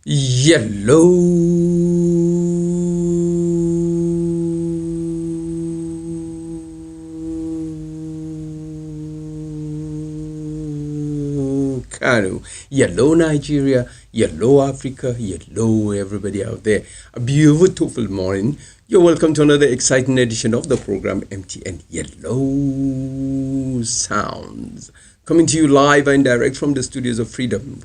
Yellow. Kano. Yellow Nigeria, yellow Africa, yellow everybody out there. A beautiful morning. You're welcome to another exciting edition of the program MTN Yellow Soundz. Coming to you live and direct from the studios of Freedom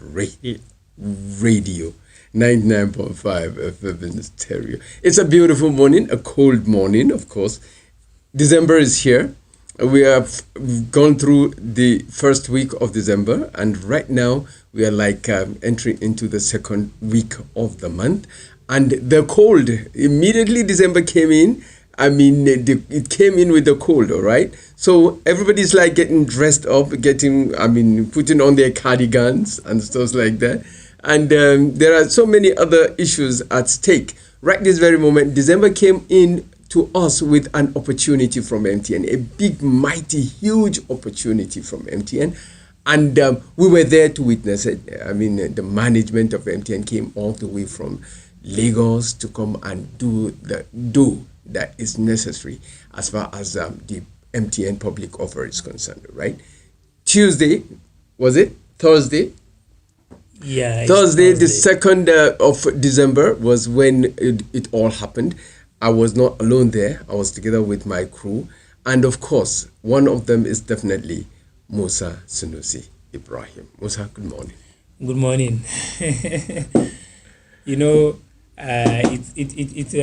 Radio 99.5 FM in stereo. It's a beautiful morning, a cold morning, of course. December is here. We have gone through the first week of December, and right now we are like entering into the second week of the month. And the cold, immediately December came in. I mean, it came in with the cold, all right? So everybody's like getting dressed up, putting on their cardigans and stuff like that. And there are so many other issues at stake. Right this very moment, December came in to us with an opportunity from MTN, a big, mighty, huge opportunity from MTN. And we were there to witness it. I mean, the management of MTN came all the way from Lagos to come and do that is necessary as far as the MTN public offer is concerned, right? Tuesday, was it? Thursday? Yeah. Thursday, the 2nd of December was when it all happened. I was not alone there. I was together with my crew. And of course, one of them is definitely Musa Ibrahim. Musa, good morning. Good morning. It's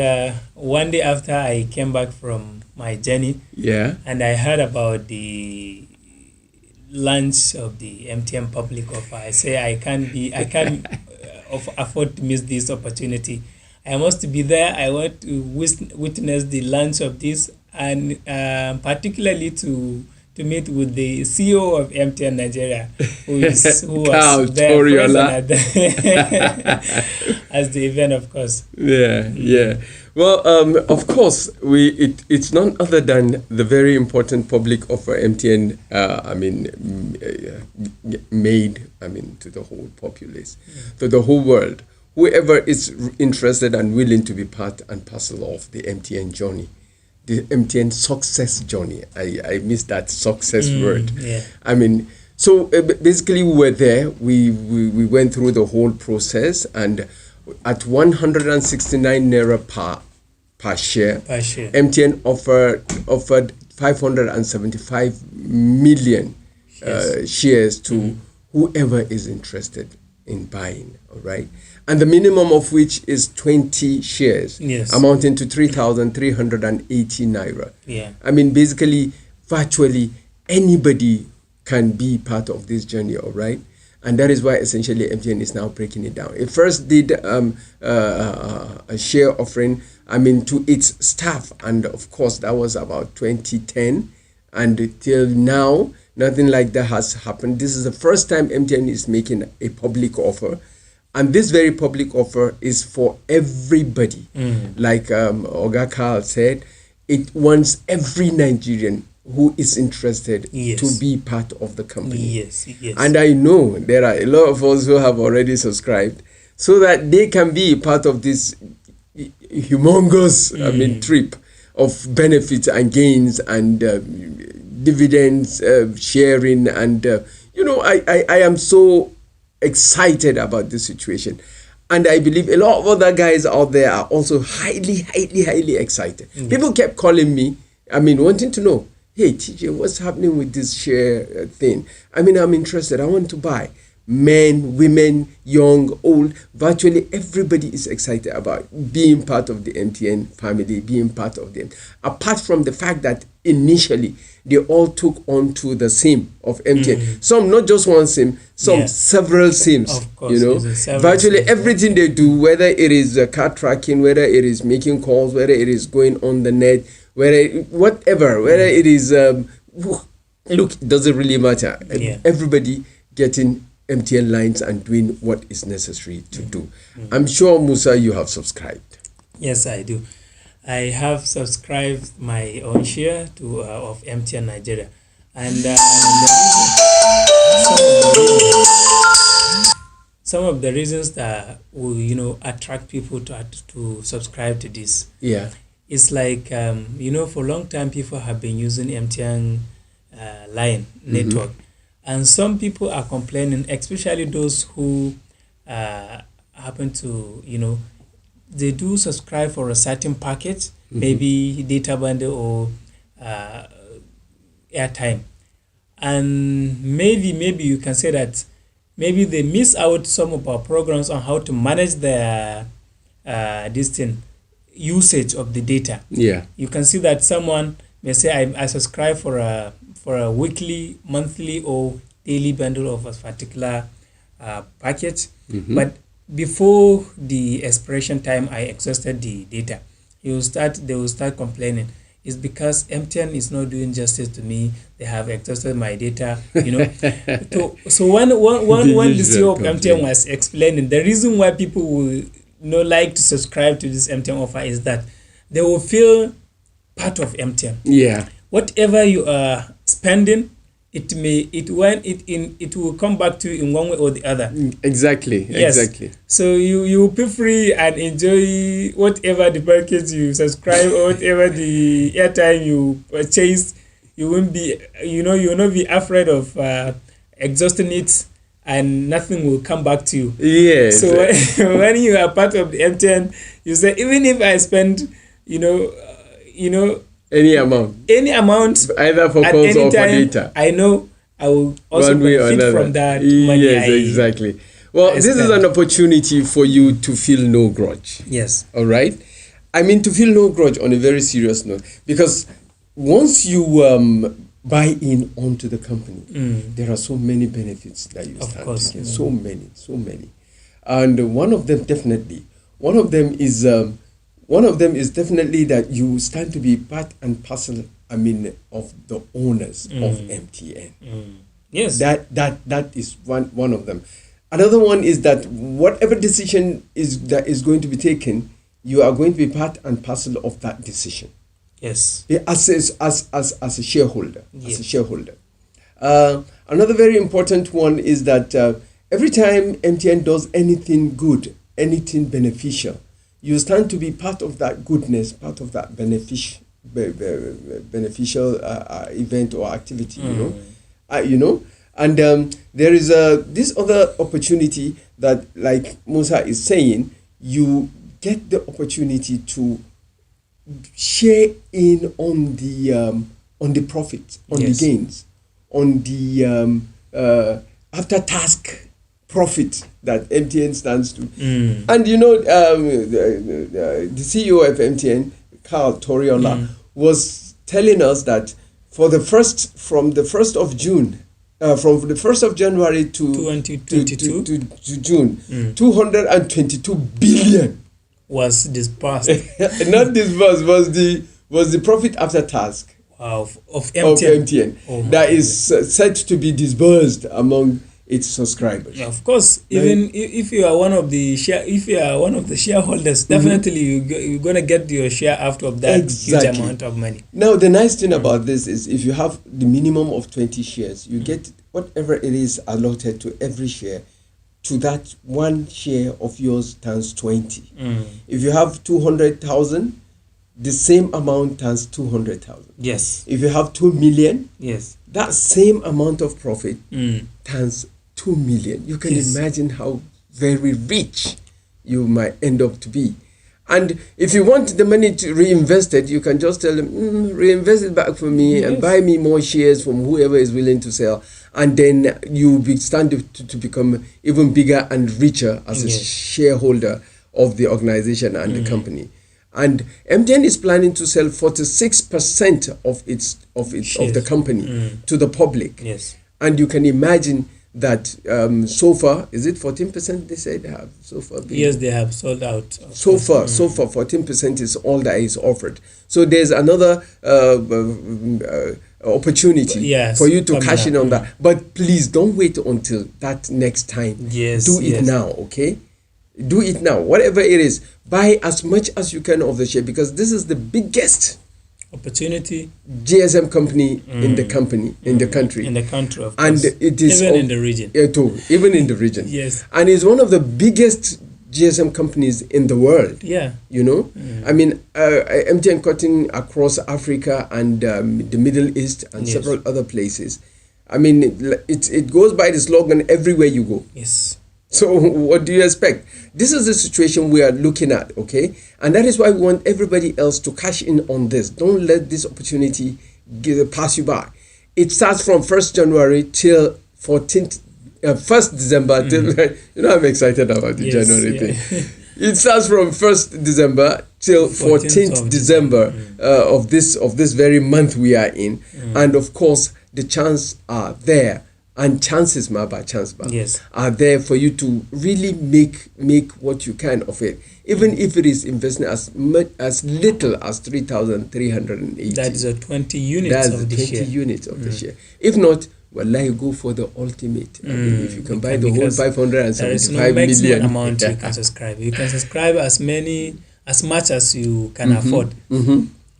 one day after I came back from my journey. Yeah. And I heard about the launch of the MTN public offer. I say I can't afford to miss this opportunity. I must be there. I want to witness the launch of this, and particularly to meet with the CEO of MTN Nigeria, who was there present as the event, of course. Yeah. Well, of course, it's none other than the very important public offer MTN made to the whole populace, to the whole world. Whoever is interested and willing to be part and parcel of the MTN journey, the MTN success journey. I missed that success word. Yeah. So basically we were there. We went through the whole process, and at 169 naira per share, MTN offered 575 million shares to whoever is interested in buying, all right? And the minimum of which is 20 shares, amounting to 3,380 naira. Yeah. Basically, virtually anybody can be part of this journey, all right? And that is why essentially MTN is now breaking it down. It first did a share offering, to its staff. And of course, that was about 2010. And till now, nothing like that has happened. This is the first time MTN is making a public offer. And this very public offer is for everybody. Like Oga Carl said, it wants every Nigerian who is interested to be part of the company. Yes. And I know there are a lot of us who have already subscribed so that they can be part of this humongous trip of benefits and gains and dividends sharing. And, I am so excited about this situation. And I believe a lot of other guys out there are also highly, highly, highly excited. People kept calling me, wanting to know, hey, TJ, what's happening with this share thing? I'm interested. I want to buy. Men, women, young, old, virtually everybody is excited about being part of the MTN family, being part of them. Apart from the fact that initially they all took on to the SIM of MTN. Some not just one SIM, some several SIMs. Of course, virtually everything they do, whether it is car tracking, whether it is making calls, whether it is going on the net, whether it is look, does it really matter? Yeah. Everybody getting MTN lines and doing what is necessary to do. I'm sure, Musa, you have subscribed. Yes, I do. I have subscribed my own share to of MTN Nigeria, and some of the reasons that will attract people to subscribe to this. Yeah. It's like for a long time people have been using MTN line network, and some people are complaining, especially those who happen to they do subscribe for a certain package, maybe data bundle or airtime, and maybe you can say that maybe they miss out some of our programs on how to manage their usage of the data. Yeah. You can see that someone may say, I subscribe for a weekly, monthly, or daily bundle of a particular package, but before the expiration time, I exhausted the data. They will start complaining. It's because MTN is not doing justice to me. They have exhausted my data. So when the CEO of MTN was explaining the reason why people will not like to subscribe to this MTN offer is that they will feel part of MTN. Yeah. Whatever you are spending, it will come back to you in one way or the other. Exactly. Yes. Exactly. So you will be free and enjoy whatever the package you subscribe or whatever the airtime you purchase. You won't be you will not be afraid of exhausting it, and nothing will come back to you. Yes. So when you are part of the MTN, you say, even if I spend any amount either for at calls any or for time, data, I know I will also one way or benefit another from that money. Yes, exactly. Well, this is an opportunity for you to feel no grudge. Yes. All right. I mean, to feel no grudge on a very serious note, because once you buy in onto the company, there are so many benefits that you stand to get. So many. And one of them is definitely that you stand to be part and parcel, of the owners of MTN. Yes. That is one of them. Another one is that whatever decision that is going to be taken, you are going to be part and parcel of that decision. Yes. As a shareholder. Yes. As a shareholder. Another very important one is that every time MTN does anything good, anything beneficial, you stand to be part of that goodness, part of that beneficial event or activity. And there is this other opportunity that, like Musa is saying, you get the opportunity to share in on the profit, on the gains, on the after task profit that MTN stands to. And the CEO of MTN, Carl Toriola, was telling us that from the 1st of June, from the 1st of January to 2022 to June, 222 billion was disbursed. Not disbursed, was the profit after task of MTN. That is said to be disbursed among its subscribers. Yeah, of course, even if you are one of the shareholders, definitely you're gonna get your share out of that huge amount of money. Now, the nice thing about this is if you have the minimum of 20 shares, you get whatever it is allotted to every share. To that one share of yours times 20. If you have 200,000, the same amount times 200,000. Yes. If you have 2 million, yes, that same amount of profit times 2 million. You can imagine how very rich you might end up to be. And if you want the money to reinvest it, you can just tell them, reinvest it back for me and buy me more shares from whoever is willing to sell. And then you stand to become even bigger and richer as a shareholder of the organization and the company. And MTN is planning to sell 46% of the company to the public. Yes. And you can imagine that so far, is it 14% they say they have so far? Yes, they have sold out. So far, 14% is all that is offered. So there's another opportunity Yes, for you to coming cash in up. on that. But please don't wait until that next time. Yes, Do it yes. now, okay? Do it now. Whatever it is, buy as much as you can of the share, because this is the biggest Opportunity GSM company in the company in the country. in the country, of And course. it is Even in the region. Yeah, too, even in the region. Yes. And it's one of the biggest GSM companies in the world. Yeah. You know, I mean, MTN cutting across Africa and the Middle East and Yes. several other places. I mean, it goes by the slogan everywhere you go. Yes. So what do you expect? This is the situation we are looking at, okay? And that is why we want everybody else to cash in on this. Don't let this opportunity pass you by. It starts from 1st January till 14th, 1st December. Till, you know, I'm excited about the Yes, January yeah. thing. It starts from 1st December till 14th of December of this very month we are in. And of course, the chances are there. And chances, by chance, Yes. are there for you to really make what you can of it, even if it is investing as little as 3,380. That is a 20 units That's of the 20 share. units of the share. If not, well, you go for the ultimate. I mean, if you can buy the whole Because 575 there is no maximum million amount you can subscribe. You can subscribe as much as you can afford,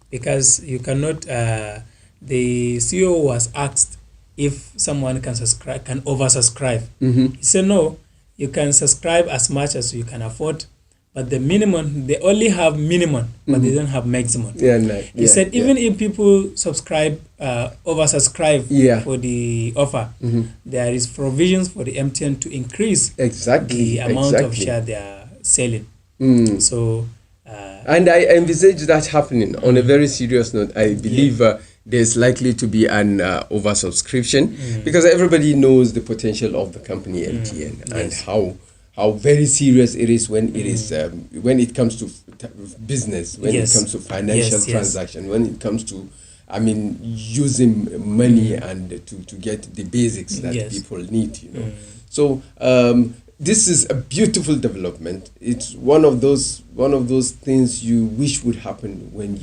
because you cannot. The CEO was asked if someone can oversubscribe. He said no, you can subscribe as much as you can afford, but the minimum, they only have minimum, but they don't have maximum. He said even if people oversubscribe for the offer, there is provisions for the MTN to increase the amount of share they are selling. So and I envisage that happening. On a very serious note, I believe there's likely to be an oversubscription, because everybody knows the potential of the company MTN and how very serious it is when it is when it comes to business, when it comes to financial transaction, when it comes to, I mean, using money and to get the basics that people need, you know. So this is a beautiful development. It's one of those things you wish would happen when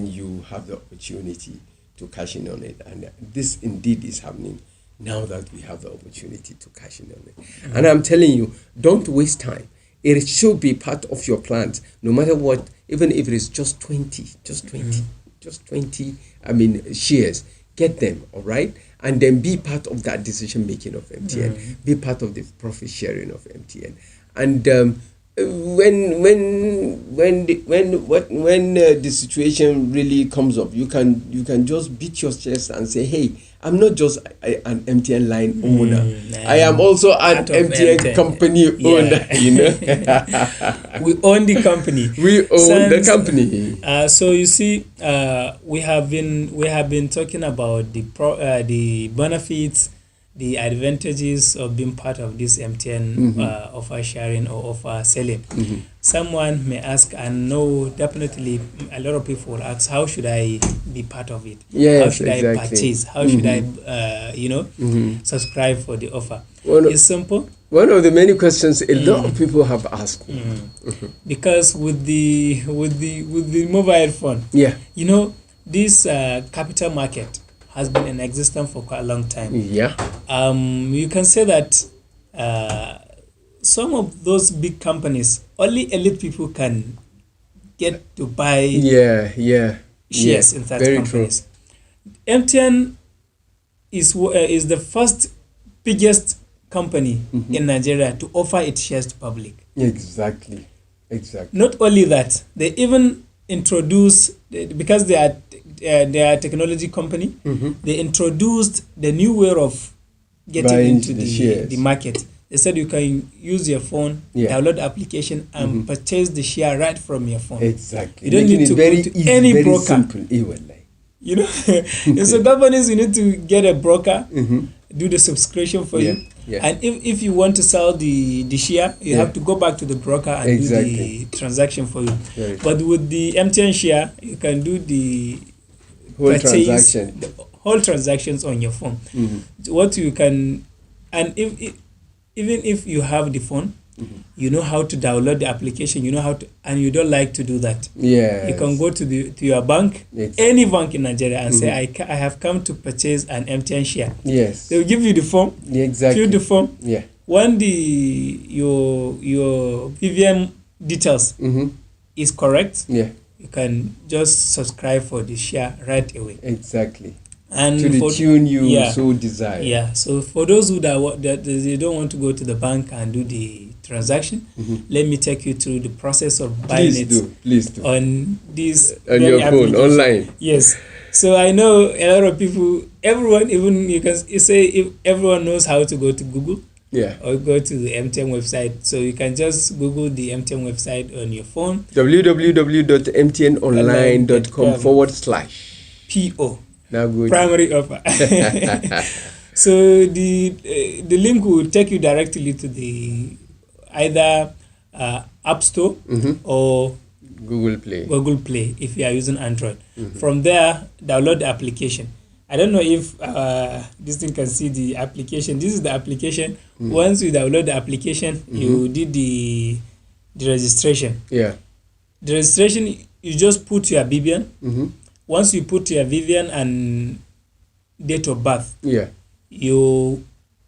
you have the opportunity to cash in on it. And this indeed is happening now that we have the opportunity to cash in on it. And I'm telling you, don't waste time. It should be part of your plans, no matter what, even if it is just 20, I mean, shares. Get them, all right? And then be part of that decision making of MTN. Be part of the profit sharing of MTN. And when the situation really comes up, you can just beat your chest and say, hey, I'm not just an MTN line owner. I am also an MTN company owner. You know, we own the company. We own the company. So you see, we have been talking about the benefits, the advantages of being part of this MTN offer sharing or offer selling. Someone may ask, and no, definitely a lot of people will ask, how should I be part of it? Yes, how should I purchase? How should I, subscribe for the offer? It's simple. One of the many questions a lot of people have asked. Because with the mobile phone, you know, this capital market has been in existence for quite a long time. You can say that some of those big companies, only elite people can get to buy shares in such companies. True. MTN is the first biggest company in Nigeria to offer its shares to public. Exactly. Not only that, they even introduced, because they are a technology company, they introduced the new way of getting into the market. They said you can use your phone, download the application, and purchase the share right from your phone. Exactly. You don't need to go to any broker. Simple. You know, and so companies, you need to get a broker, do the subscription for you. And if you want to sell the share, you have to go back to the broker and do the transaction for you. But with the MTN share, you can do the whole transactions on your phone. What you can, and even if you have the phone, you know how to download the application, you know how to, and you don't like to do that. Yeah. You can go to your bank, any bank in Nigeria, and say, I have come to purchase an MTN share. Yes. They'll give you the form. Yeah, exactly. Fill the form. Yeah. When your BVN details is correct, you can just subscribe for the share right away. Exactly. And to the tune you so desire. Yeah. So for those who that they don't want to go to the bank and do the transaction, let me take you through the process of buying Please do. On this on your phone online. Yes. So I know a lot of people, everyone, even you can say if everyone knows how to go to Google. Yeah. Or go to the MTN website. So you can just Google the MTN website on your phone. www.mtnonline.com/PO. Now good. Primary offer. So the link will take you directly to the either App Store or Google Play. Google Play if you are using Android. From there, download the application. I don't know if this thing can see the application. This is the application. Once you download the application, you did the registration. Yeah. The registration, you just put your BVN. Once you put your BVN and date of birth, your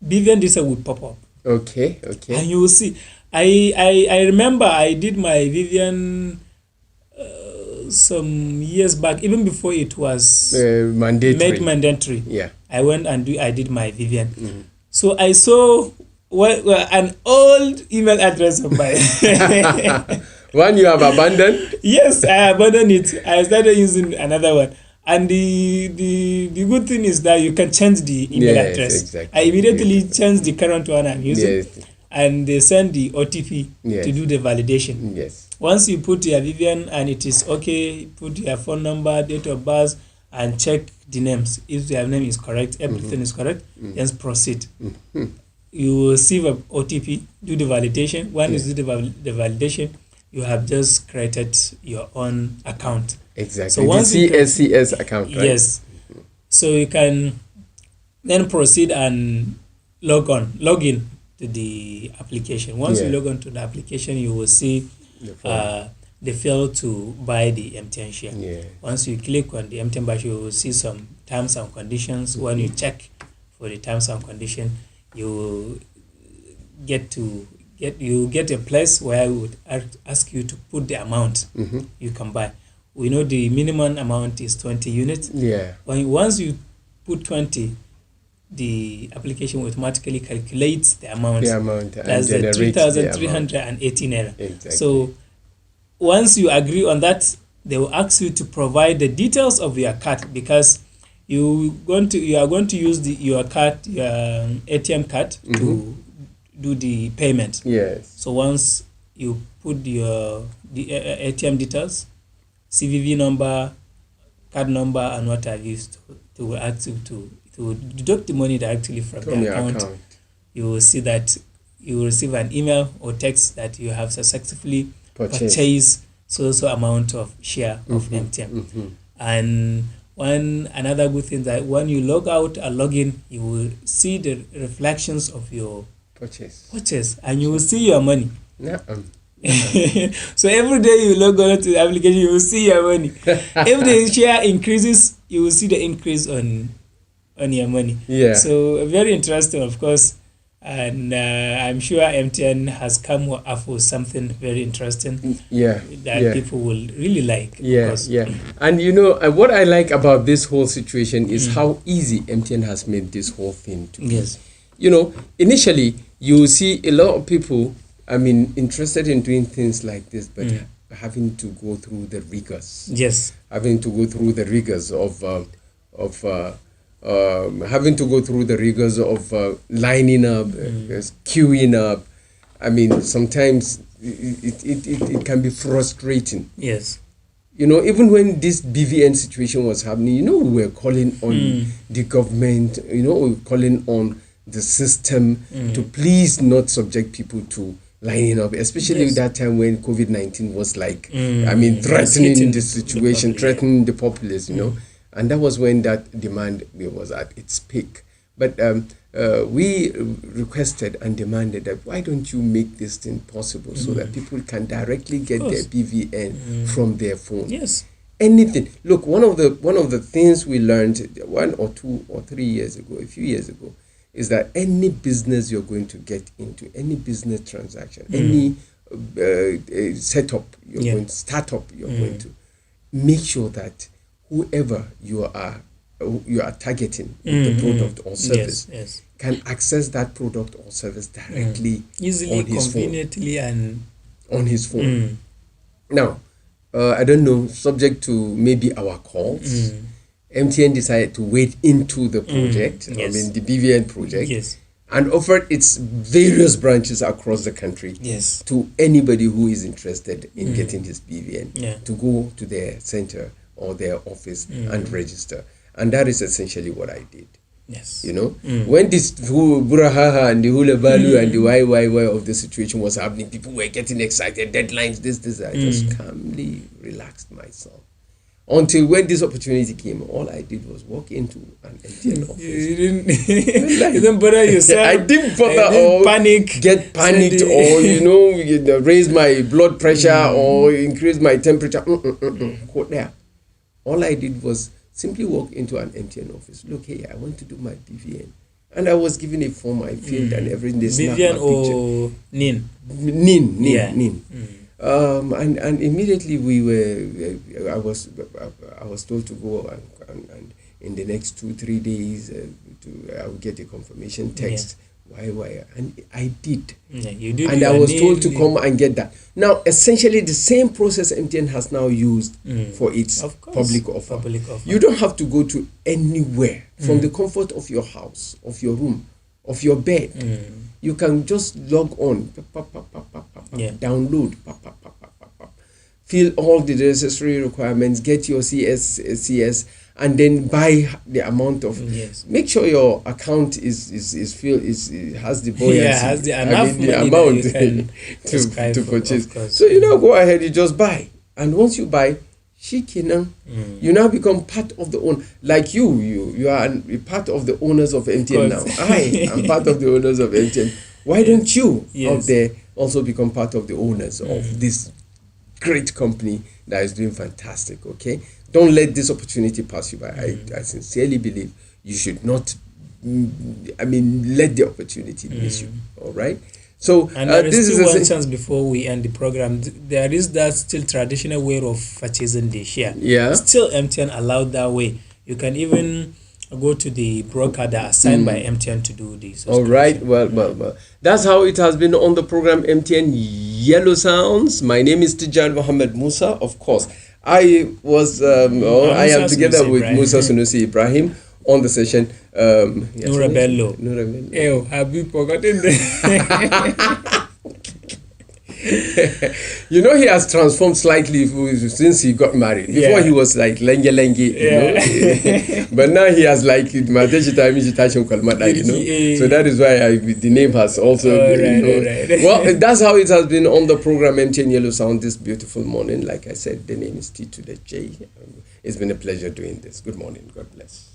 BVN detail will pop up. Okay. And you will see. I remember I did my BVN some years back, even before it was made mandatory. Yeah. I went and I did my BVN. So I saw an old email address of mine. One you have abandoned? Yes, I abandoned it. I started using another one. And the good thing is that you can change the email address. Exactly. I immediately changed the current one I'm using. And they send the OTP to do the validation. Yes. Once you put your BVN and it is okay, put your phone number, date of birth, and check the names. If your name is correct, everything is correct, then proceed. You will receive an OTP, do the validation. When you do the validation, you have just created your own account. Exactly. So once the CSCS account, right? Yes. So you can then proceed and log in to the application. Once you log on to the application, you will see the field to buy the MTN share. Once you click on the MTN buy, you will see some terms and conditions. When you check for the terms and conditions, you will get a place where we would ask you to put the amount you can buy. We know the minimum amount is 20 units. Once you put 20, the application automatically calculates the amount. That's the 3,318 naira. Exactly. So once you agree on that, they will ask you to provide the details of your card, because you are going to use your card, your ATM card, to do the payment. Yes. So once you put the ATM details, CVV number, card number, and what have you, to ask you to deduct the money directly from the account. You will see that you will receive an email or text that you have successfully purchased so amount of share of MTN. And another good thing that when you log out or log in, you will see the reflections of your purchase, and you will see your money. So every day you log on to the application, you will see your money. If the share increases, you will see the increase on your money. So very interesting, of course, and I'm sure MTN has come up with something very interesting that people will really like. And what I like about this whole situation is how easy MTN has made this whole thing to be. Initially you see a lot of people, interested in doing things like this, but having to go through the rigors. Having to go through the rigors of lining up, queuing up. Sometimes it can be frustrating. Even when this BVN situation was happening, we were calling on the government, we were calling on the system to please not subject people to lining up, especially that time when COVID-19 was threatening the situation, threatening the populace, and that was when that demand was at its peak. But we requested and demanded that why don't you make this thing possible so that people can directly get their BVN from their phone. Yes. Anything. Look, one of the things we learned 1 or 2 or 3 years ago, a few years ago, is that any business you're going to get into, any business transaction, any setup going to startup you're going to, make sure that whoever you are targeting the product or service can access that product or service directly easily, on his conveniently, phone. and On his phone. Now, I don't know, subject to maybe our calls, MTN decided to wade into the project, I mean the BVN project, and offered its various branches across the country to anybody who is interested in getting his BVN to go to their center or their office and register. And that is essentially what I did. Yes. You know, when this whole burahaha and the hula balu and the why of the situation was happening, people were getting excited, deadlines, this. I just calmly relaxed myself. Until when this opportunity came, all I did was walk into an MTN office. You didn't bother yourself. I didn't bother or get panicked or, raise my blood pressure or increase my temperature. Go there. All I did was simply walk into an MTN office. Look, hey, I want to do my BVN. And I was given a form, I filled and everything. They snapped my BVN or NIN? NIN. And immediately I was told to go and in the next 2-3 days I would get a confirmation text. Why? And I did. You did. And I was told to come and get that. Now, essentially, the same process MTN has now used for its public offer. You don't have to go to anywhere from the comfort of your house, of your room, of your bed. You can just log on, download, fill all the necessary requirements, get your CS, and then buy the amount of. Make sure your account has the buoyancy. Has the enough the money amount to to purchase. So go ahead, you just buy, and once you buy, you now become part of the own. Like you are a part of the owners of MTN now. I am part of the owners of MTN. Why don't you out there also become part of the owners of this great company that is doing fantastic? Okay, don't let this opportunity pass you by. I sincerely believe you should not. Let the opportunity miss you. All right. So and there is still one chance before we end the program. There is that still traditional way of purchasing the share. Still MTN allowed that way. You can even go to the broker that are assigned by MTN to do this. All right. Well. That's how it has been on the program MTN Yello Sounds. My name is Tijjani Musa. Of course, I was. I am together with Musa Ibrahim on the session. Nura Bello. Ew, have you forgotten that? He has transformed slightly since he got married. Before he was like lenge, but now he has like so that is why the name has also Well, that's how it has been on the program MTN Yello Sound this beautiful morning. Like I said, the name is T to the J. It's been a pleasure doing this. Good morning. God bless.